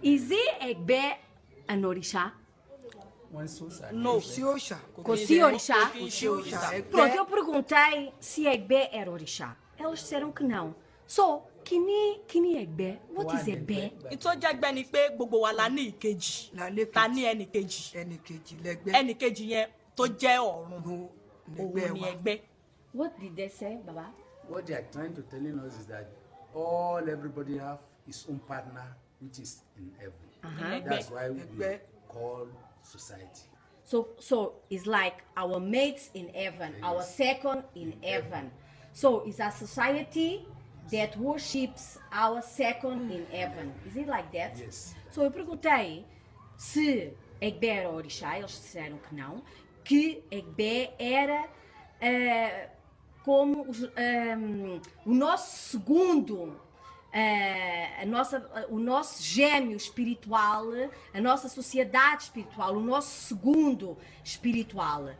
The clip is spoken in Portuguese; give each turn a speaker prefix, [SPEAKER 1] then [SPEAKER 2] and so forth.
[SPEAKER 1] Izi Egbe an orixá?
[SPEAKER 2] No.
[SPEAKER 1] Com si orixá?
[SPEAKER 2] Orixá.
[SPEAKER 1] Pronto, eu perguntei se Egbe era orixá. Elas disseram que não. So, kini Egbe? What is Egbe?
[SPEAKER 2] Ìtọ́ jẹ́gbẹ́ ni pé gbogbo wa la ní ìkejì. Ta ní ẹnì kejì. Ẹnì kejì yẹn tó jẹ́ ọ̀run. Òun ni ẹgbẹ́.
[SPEAKER 1] What did they say, Baba?
[SPEAKER 3] What they are trying to telling us is that everybody have his own partner, which is in heaven. That's why we call society.
[SPEAKER 1] So it's like our mates in heaven, our second in heaven. So it's a society that worships our second in heaven. Is it like that?
[SPEAKER 3] Yes.
[SPEAKER 1] So eu perguntei se Egbe era orixá, eles disseram que não, que Egbe era como o nosso segundo, o nosso gêmeo espiritual, a nossa sociedade espiritual, o nosso segundo espiritual.